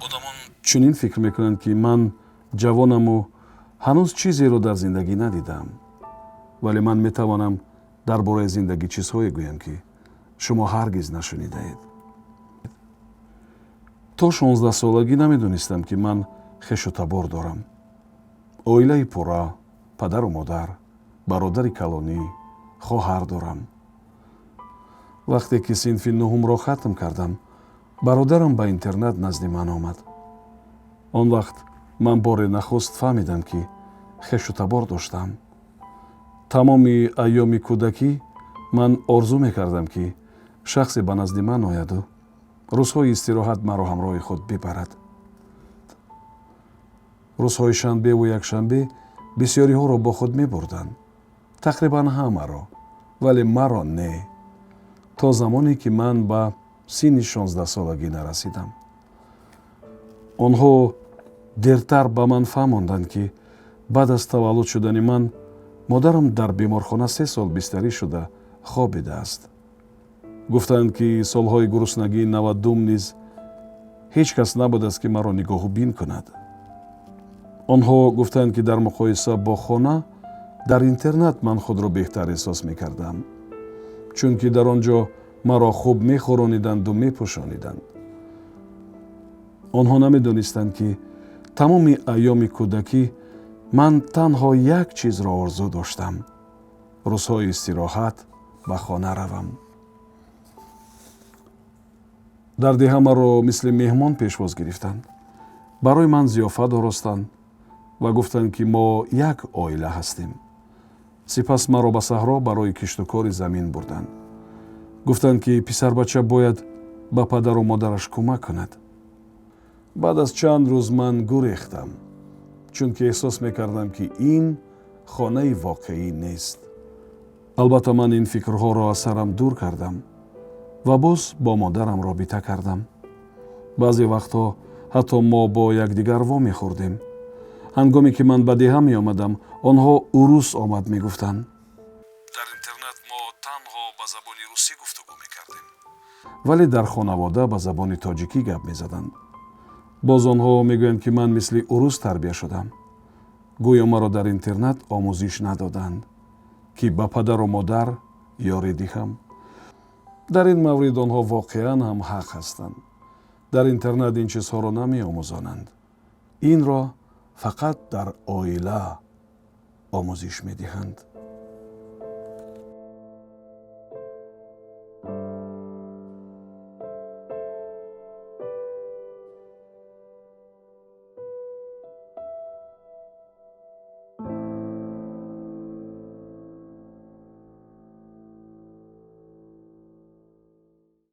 одамон чунин фикр мекунанд ки ман ҷавонаму ҳанӯз чизеро дар зиндагӣ надидам, вале ман метавонам дар бораи зиндагӣ чизҳое гӯям ки шумо ҳаргиз нашунидаед. То 16 солагӣ намедонистам ки ман хешу табор дорам. оилаи пурра, падару модар, бародари калонӣ, хоҳар дорам. вақте ки синфи нуҳумро хатм кардам, бародарам ба интернат назди ман омад. он вақт ман бори нахуст фаҳмидам ки хешу табор доштам. тамоми айёми кӯдакӣ ман орзу мекардам ки шахсе ба назди ман ояду рӯзҳои истироҳат маро ҳамроҳи худ бибарад. рӯзҳои шанбеву якшанбе бисёриҳоро бо худ мебурданд, тақрибан ҳамаро, вале маро не, то замоне ки ман ба синни 16 солагӣ нарасидам. онҳо дертар ба ман фаҳмонданд ки баъд аз таваллуд шудани ман модарам дар беморхона 3 сол бистарӣ шуда хобидааст. гуфтанд ки солҳои гуруснагии 92 низ ҳеҷ кас набудааст ки маро нигоҳубин кунад. онҳо гуфтанд ки дар муқоиса бо хона дар интернат ман худро беҳтар эҳсос мекардам, чунки дар он ҷо маро хуб мехӯрониданду мепӯшониданд. онҳо намедонистанд ки тамоми айёми кӯдакӣ ман танҳо як чизро орзу доштам: рӯзҳои истироҳат ба хона равам. дар деҳа маро мисли меҳмон пешвоз гирифтанд. барои ман зиёфат оростанд ва гуфтанд ки мо як оила ҳастем. сипас маро ба саҳро барои киштукори замин бурданд. гуфтанд ки писарбача бояд ба падару модараш кӯмак кунад. баъд аз чанд рӯз ман гурехтам, чунки эҳсос мекардам ки ин хонаи воқеӣ нест. албатта ман ин фикрҳоро аз сарам дур кардам ва боз бо модарам робита кардам. баъзе вақтҳо ҳатто мо бо якдигар вомехӯрдем. ҳангоме ки ман ба деҳа меомадам, онҳо урус омад мегуфтанд. дар интернат мо танҳо ба забони русӣ гуфтугӯ мекардем, вале дар хонавода ба забони тоҷикӣ гап мезаданд. боз онҳо мегӯянд ки ман мисли урус тарбия шудам. гӯё маро дар интернат омӯзиш надоданд ки ба падару модар ёрӣ диҳам. дар ин маврид онҳо воқеан ҳам ҳақ ҳастанд. дар интернат ин чизҳоро намеомӯзонанд. инро фақат дар оила омӯзиш медиҳанд.